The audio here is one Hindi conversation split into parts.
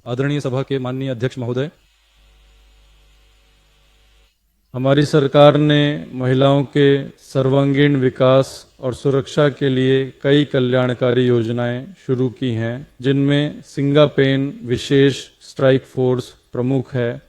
आदरणीय सभा के माननीय अध्यक्ष महोदय, हमारी सरकार ने महिलाओं के सर्वांगीण विकास और सुरक्षा के लिए कई कल्याणकारी योजनाएं शुरू की हैं, जिनमें सिंगापेन विशेष स्ट्राइक फोर्स प्रमुख है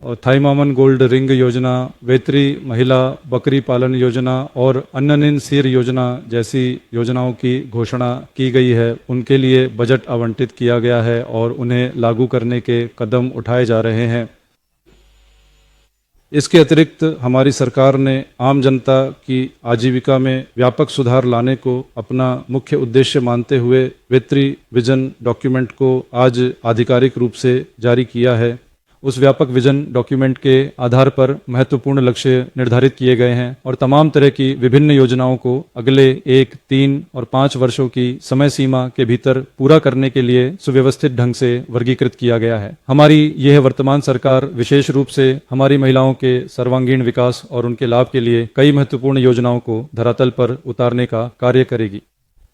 और थाईमामन गोल्ड रिंग योजना, वेत्री महिला बकरी पालन योजना और अन्ननिन सीर योजना जैसी योजनाओं की घोषणा की गई है। उनके लिए बजट आवंटित किया गया है और उन्हें लागू करने के कदम उठाए जा रहे हैं। इसके अतिरिक्त हमारी सरकार ने आम जनता की आजीविका में व्यापक सुधार लाने को अपना मुख्य उद्देश्य मानते हुए वेत्री विजन डॉक्यूमेंट को आज आधिकारिक रूप से जारी किया है। उस व्यापक विजन डॉक्यूमेंट के आधार पर महत्वपूर्ण लक्ष्य निर्धारित किए गए हैं और तमाम तरह की विभिन्न योजनाओं को अगले 1, 3 और 5 वर्षों की समय सीमा के भीतर पूरा करने के लिए सुव्यवस्थित ढंग से वर्गीकृत किया गया है। हमारी यह वर्तमान सरकार विशेष रूप से हमारी महिलाओं के सर्वांगीण विकास और उनके लाभ के लिए कई महत्वपूर्ण योजनाओं को धरातल पर उतारने का कार्य करेगी।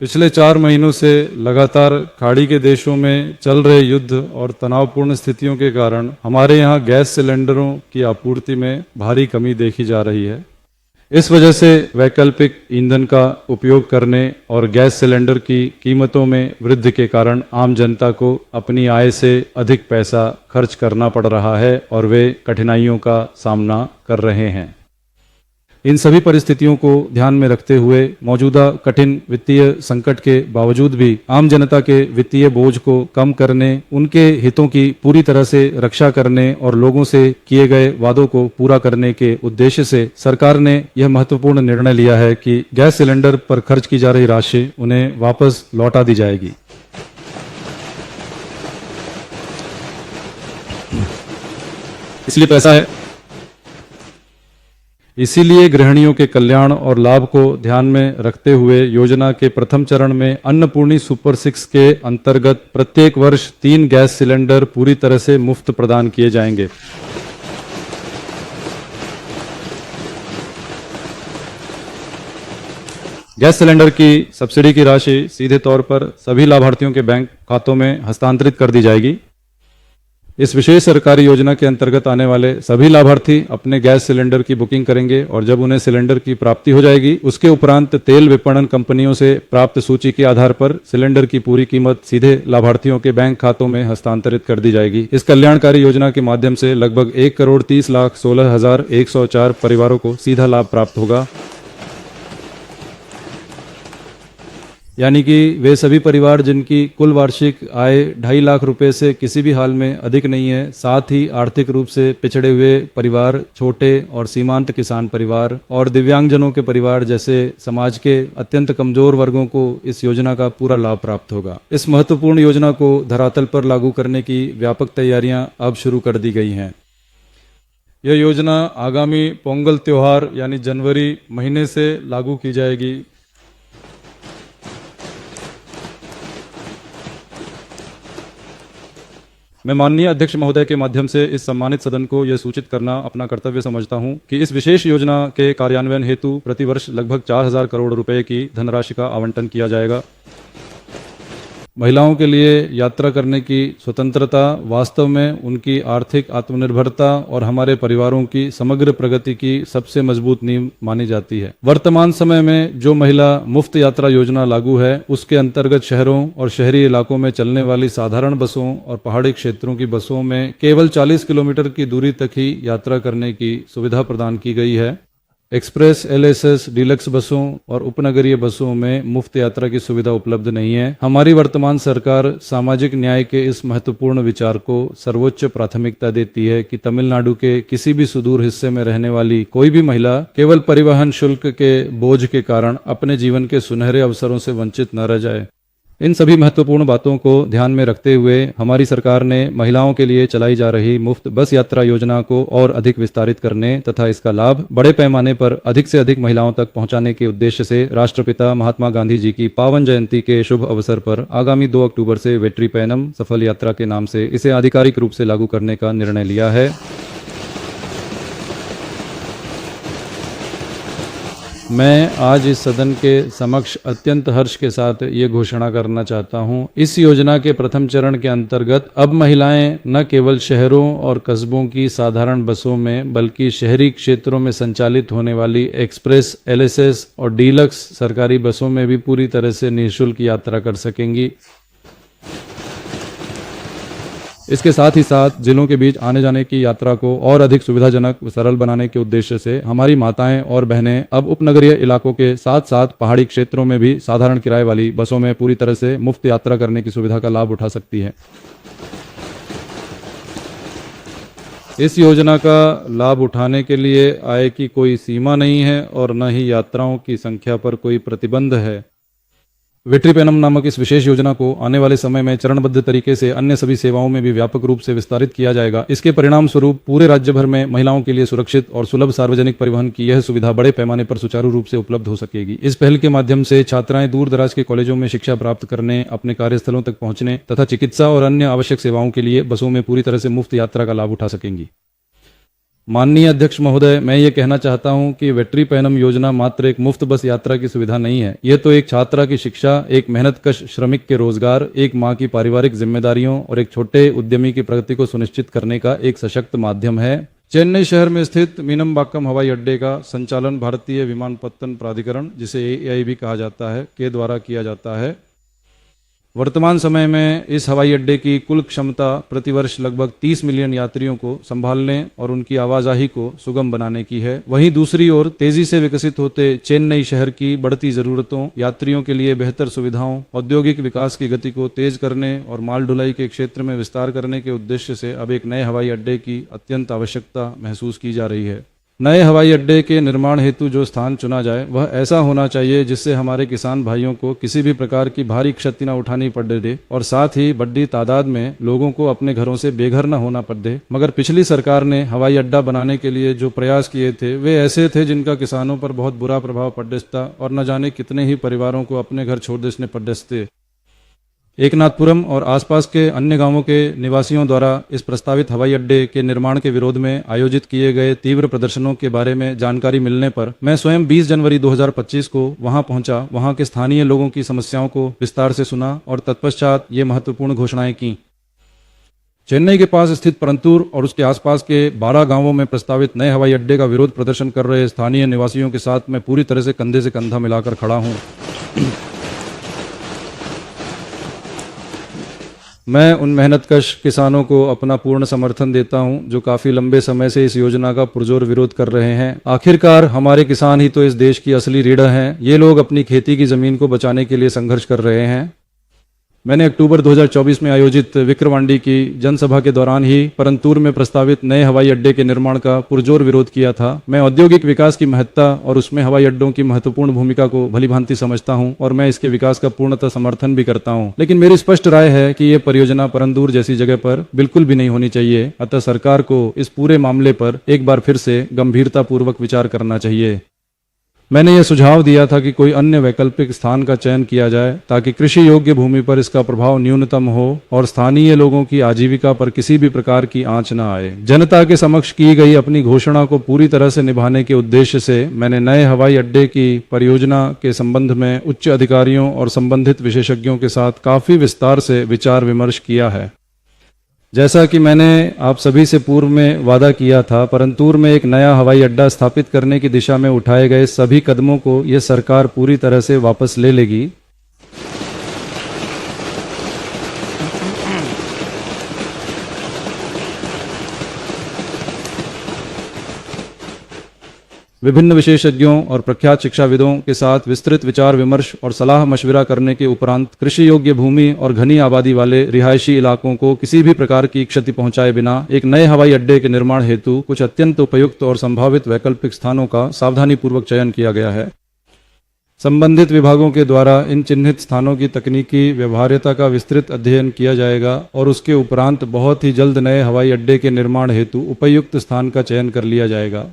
पिछले 4 महीनों से लगातार खाड़ी के देशों में चल रहे युद्ध और तनावपूर्ण स्थितियों के कारण हमारे यहाँ गैस सिलेंडरों की आपूर्ति में भारी कमी देखी जा रही है। इस वजह से वैकल्पिक ईंधन का उपयोग करने और गैस सिलेंडर की कीमतों में वृद्धि के कारण आम जनता को अपनी आय से अधिक पैसा खर्च करना पड़ रहा है और वे कठिनाइयों का सामना कर रहे हैं। इन सभी परिस्थितियों को ध्यान में रखते हुए मौजूदा कठिन वित्तीय संकट के बावजूद भी आम जनता के वित्तीय बोझ को कम करने, उनके हितों की पूरी तरह से रक्षा करने और लोगों से किए गए वादों को पूरा करने के उद्देश्य से सरकार ने यह महत्वपूर्ण निर्णय लिया है कि गैस सिलेंडर पर खर्च की जा रही राशि उन्हें वापस लौटा दी जाएगी। इसलिए पैसा है, इसीलिए गृहिणियों के कल्याण और लाभ को ध्यान में रखते हुए योजना के प्रथम चरण में अन्नपूर्णी सुपर 6 के अंतर्गत प्रत्येक वर्ष 3 गैस सिलेंडर पूरी तरह से मुफ्त प्रदान किए जाएंगे। गैस सिलेंडर की सब्सिडी की राशि सीधे तौर पर सभी लाभार्थियों के बैंक खातों में हस्तांतरित कर दी जाएगी। इस विशेष सरकारी योजना के अंतर्गत आने वाले सभी लाभार्थी अपने गैस सिलेंडर की बुकिंग करेंगे और जब उन्हें सिलेंडर की प्राप्ति हो जाएगी, उसके उपरांत तेल विपणन कंपनियों से प्राप्त सूची के आधार पर सिलेंडर की पूरी कीमत सीधे लाभार्थियों के बैंक खातों में हस्तांतरित कर दी जाएगी। इस कल्याणकारी योजना के माध्यम से लगभग 1,30,16,104 परिवारों को सीधा लाभ प्राप्त होगा, यानी कि वे सभी परिवार जिनकी कुल वार्षिक आय 2.5 लाख रुपए से किसी भी हाल में अधिक नहीं है, साथ ही आर्थिक रूप से पिछड़े हुए परिवार, छोटे और सीमांत किसान परिवार और दिव्यांगजनों के परिवार जैसे समाज के अत्यंत कमजोर वर्गों को इस योजना का पूरा लाभ प्राप्त होगा। इस महत्वपूर्ण योजना को धरातल पर लागू करने की व्यापक तैयारियां अब शुरू कर दी गई हैं। यह योजना आगामी पोंगल त्योहार यानी जनवरी महीने से लागू की जाएगी। मैं माननीय अध्यक्ष महोदय के माध्यम से इस सम्मानित सदन को यह सूचित करना अपना कर्तव्य समझता हूं कि इस विशेष योजना के कार्यान्वयन हेतु प्रतिवर्ष लगभग 4,000 करोड़ रुपए की धनराशि का आवंटन किया जाएगा। महिलाओं के लिए यात्रा करने की स्वतंत्रता वास्तव में उनकी आर्थिक आत्मनिर्भरता और हमारे परिवारों की समग्र प्रगति की सबसे मजबूत नींव मानी जाती है। वर्तमान समय में जो महिला मुफ्त यात्रा योजना लागू है, उसके अंतर्गत शहरों और शहरी इलाकों में चलने वाली साधारण बसों और पहाड़ी क्षेत्रों की बसों में केवल 40 किलोमीटर की दूरी तक ही यात्रा करने की सुविधा प्रदान की गई है। एक्सप्रेस, LSS, डीलक्स बसों और उपनगरीय बसों में मुफ्त यात्रा की सुविधा उपलब्ध नहीं है। हमारी वर्तमान सरकार सामाजिक न्याय के इस महत्वपूर्ण विचार को सर्वोच्च प्राथमिकता देती है कि तमिलनाडु के किसी भी सुदूर हिस्से में रहने वाली कोई भी महिला केवल परिवहन शुल्क के बोझ के कारण अपने जीवन के सुनहरे अवसरों से वंचित न रह जाए। इन सभी महत्वपूर्ण बातों को ध्यान में रखते हुए हमारी सरकार ने महिलाओं के लिए चलाई जा रही मुफ्त बस यात्रा योजना को और अधिक विस्तारित करने तथा इसका लाभ बड़े पैमाने पर अधिक से अधिक महिलाओं तक पहुंचाने के उद्देश्य से राष्ट्रपिता महात्मा गांधी जी की पावन जयंती के शुभ अवसर पर आगामी 2 अक्टूबर से वेट्री पैनम सफल यात्रा के नाम से इसे आधिकारिक रूप से लागू करने का निर्णय लिया है। मैं आज इस सदन के समक्ष अत्यंत हर्ष के साथ ये घोषणा करना चाहता हूँ, इस योजना के प्रथम चरण के अंतर्गत अब महिलाएं न केवल शहरों और कस्बों की साधारण बसों में बल्कि शहरी क्षेत्रों में संचालित होने वाली एक्सप्रेस, एलएसएस और डीलक्स सरकारी बसों में भी पूरी तरह से निःशुल्क यात्रा कर सकेंगी। इसके साथ ही साथ जिलों के बीच आने जाने की यात्रा को और अधिक सुविधाजनक व सरल बनाने के उद्देश्य से हमारी माताएं और बहनें अब उपनगरीय इलाकों के साथ साथ पहाड़ी क्षेत्रों में भी साधारण किराए वाली बसों में पूरी तरह से मुफ्त यात्रा करने की सुविधा का लाभ उठा सकती हैं। इस योजना का लाभ उठाने के लिए आय की कोई सीमा नहीं है और न ही यात्राओं की संख्या पर कोई प्रतिबंध है। वेट्री पैनम नामक इस विशेष योजना को आने वाले समय में चरणबद्ध तरीके से अन्य सभी सेवाओं में भी व्यापक रूप से विस्तारित किया जाएगा। इसके परिणाम स्वरूप पूरे राज्य भर में महिलाओं के लिए सुरक्षित और सुलभ सार्वजनिक परिवहन की यह सुविधा बड़े पैमाने पर सुचारू रूप से उपलब्ध हो सकेगी। इस पहल के माध्यम से छात्राएं दूर दराज के कॉलेजों में शिक्षा प्राप्त करने, अपने कार्यस्थलों तक पहुंचने तथा चिकित्सा और अन्य आवश्यक सेवाओं के लिए बसों में पूरी तरह से मुफ्त यात्रा का लाभ उठा सकेंगी। माननीय अध्यक्ष महोदय, मैं ये कहना चाहता हूं कि वेट्री पैनम योजना मात्र एक मुफ्त बस यात्रा की सुविधा नहीं है। यह तो एक छात्रा की शिक्षा, एक मेहनतकश श्रमिक के रोजगार, एक मां की पारिवारिक जिम्मेदारियों और एक छोटे उद्यमी की प्रगति को सुनिश्चित करने का एक सशक्त माध्यम है। चेन्नई शहर में स्थित मीनमबाक्कम हवाई अड्डे का संचालन भारतीय विमानपत्तन प्राधिकरण, जिसे एएआई भी कहा जाता है, के द्वारा किया जाता है। वर्तमान समय में इस हवाई अड्डे की कुल क्षमता प्रतिवर्ष लगभग 30 मिलियन यात्रियों को संभालने और उनकी आवाजाही को सुगम बनाने की है। वहीं दूसरी ओर तेजी से विकसित होते चेन्नई शहर की बढ़ती जरूरतों, यात्रियों के लिए बेहतर सुविधाओं, औद्योगिक विकास की गति को तेज करने और माल ढुलाई के क्षेत्र में विस्तार करने के उद्देश्य से अब एक नए हवाई अड्डे की अत्यंत आवश्यकता महसूस की जा रही है। नए हवाई अड्डे के निर्माण हेतु जो स्थान चुना जाए वह ऐसा होना चाहिए जिससे हमारे किसान भाइयों को किसी भी प्रकार की भारी क्षति न उठानी पड़े और साथ ही बड़ी तादाद में लोगों को अपने घरों से बेघर न होना पड़े। मगर पिछली सरकार ने हवाई अड्डा बनाने के लिए जो प्रयास किए थे वे ऐसे थे जिनका किसानों पर बहुत बुरा प्रभाव पड़ता और न जाने कितने ही परिवारों को अपने घर छोड़ देने पड़ते। एकनाथपुरम और आसपास के अन्य गांवों के निवासियों द्वारा इस प्रस्तावित हवाई अड्डे के निर्माण के विरोध में आयोजित किए गए तीव्र प्रदर्शनों के बारे में जानकारी मिलने पर मैं स्वयं 20 जनवरी 2025 को वहां पहुंचा, वहां के स्थानीय लोगों की समस्याओं को विस्तार से सुना और तत्पश्चात ये महत्वपूर्ण घोषणाएं की। चेन्नई के पास स्थित परंतूर और उसके आसपास के 12 गांवों में प्रस्तावित नए हवाई अड्डे का विरोध प्रदर्शन कर रहे स्थानीय निवासियों के साथ मैं पूरी तरह से कंधे से कंधा मिलाकर खड़ा हूं। मैं उन मेहनतकश किसानों को अपना पूर्ण समर्थन देता हूं जो काफी लंबे समय से इस योजना का पुरजोर विरोध कर रहे हैं। आखिरकार हमारे किसान ही तो इस देश की असली रीढ़ हैं। ये लोग अपनी खेती की जमीन को बचाने के लिए संघर्ष कर रहे हैं। मैंने अक्टूबर 2024 में आयोजित विक्रवांडी की जनसभा के दौरान ही परंतूर में प्रस्तावित नए हवाई अड्डे के निर्माण का पुरजोर विरोध किया था। मैं औद्योगिक विकास की महत्ता और उसमें हवाई अड्डों की महत्वपूर्ण भूमिका को भलीभांति समझता हूं और मैं इसके विकास का पूर्णतः समर्थन भी करता हूं। लेकिन मेरी स्पष्ट राय है कि यह परियोजना परंतूर जैसी जगह पर बिल्कुल भी नहीं होनी चाहिए। अतः सरकार को इस पूरे मामले पर एक बार फिर से गंभीरता पूर्वक विचार करना चाहिए। मैंने यह सुझाव दिया था कि कोई अन्य वैकल्पिक स्थान का चयन किया जाए ताकि कृषि योग्य भूमि पर इसका प्रभाव न्यूनतम हो और स्थानीय लोगों की आजीविका पर किसी भी प्रकार की आंच न आए। जनता के समक्ष की गई अपनी घोषणा को पूरी तरह से निभाने के उद्देश्य से मैंने नए हवाई अड्डे की परियोजना के संबंध में उच्च अधिकारियों और संबंधित विशेषज्ञों के साथ काफी विस्तार से विचार विमर्श किया है। जैसा कि मैंने आप सभी से पूर्व में वादा किया था, परंतूर में एक नया हवाई अड्डा स्थापित करने की दिशा में उठाए गए सभी कदमों को यह सरकार पूरी तरह से वापस ले लेगी। विभिन्न विशेषज्ञों और प्रख्यात शिक्षाविदों के साथ विस्तृत विचार विमर्श और सलाह मशविरा करने के उपरांत कृषि योग्य भूमि और घनी आबादी वाले रिहायशी इलाकों को किसी भी प्रकार की क्षति पहुंचाए बिना एक नए हवाई अड्डे के निर्माण हेतु कुछ अत्यंत उपयुक्त और संभावित वैकल्पिक स्थानों का सावधानीपूर्वक चयन किया गया है। संबंधित विभागों के द्वारा इन चिन्हित स्थानों की तकनीकी व्यवहार्यता का विस्तृत अध्ययन किया जाएगा और उसके उपरांत बहुत ही जल्द नए हवाई अड्डे के निर्माण हेतु उपयुक्त स्थान का चयन कर लिया जाएगा।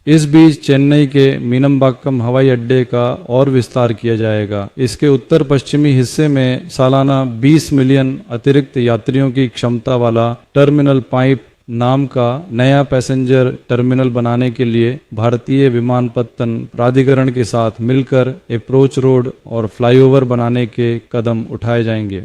इस बीच चेन्नई के मीनमबाक्कम हवाई अड्डे का और विस्तार किया जाएगा। इसके उत्तर पश्चिमी हिस्से में सालाना 20 मिलियन अतिरिक्त यात्रियों की क्षमता वाला टर्मिनल पाइप नाम का नया पैसेंजर टर्मिनल बनाने के लिए भारतीय विमानपत्तन प्राधिकरण के साथ मिलकर अप्रोच रोड और फ्लाईओवर बनाने के कदम उठाए जाएंगे।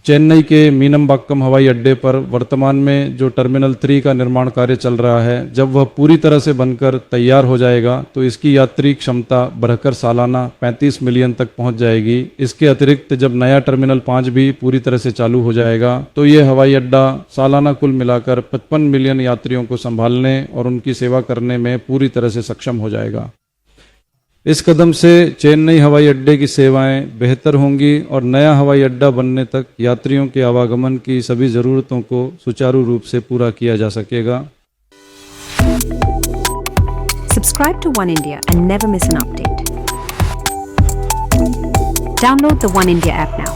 चेन्नई के मीनमबाक्कम हवाई अड्डे पर वर्तमान में जो टर्मिनल 3 का निर्माण कार्य चल रहा है, जब वह पूरी तरह से बनकर तैयार हो जाएगा तो इसकी यात्री क्षमता बढ़कर सालाना 35 मिलियन तक पहुंच जाएगी। इसके अतिरिक्त जब नया टर्मिनल 5 भी पूरी तरह से चालू हो जाएगा तो ये हवाई अड्डा सालाना कुल मिलाकर 55 मिलियन यात्रियों को संभालने और उनकी सेवा करने में पूरी तरह से सक्षम हो जाएगा। इस कदम से चेन्नई हवाई अड्डे की सेवाएं बेहतर होंगी और नया हवाई अड्डा बनने तक यात्रियों के आवागमन की सभी ज़रूरतों को सुचारू रूप से पूरा किया जा सकेगा। Subscribe to One India and never miss an update. Download the One India app now.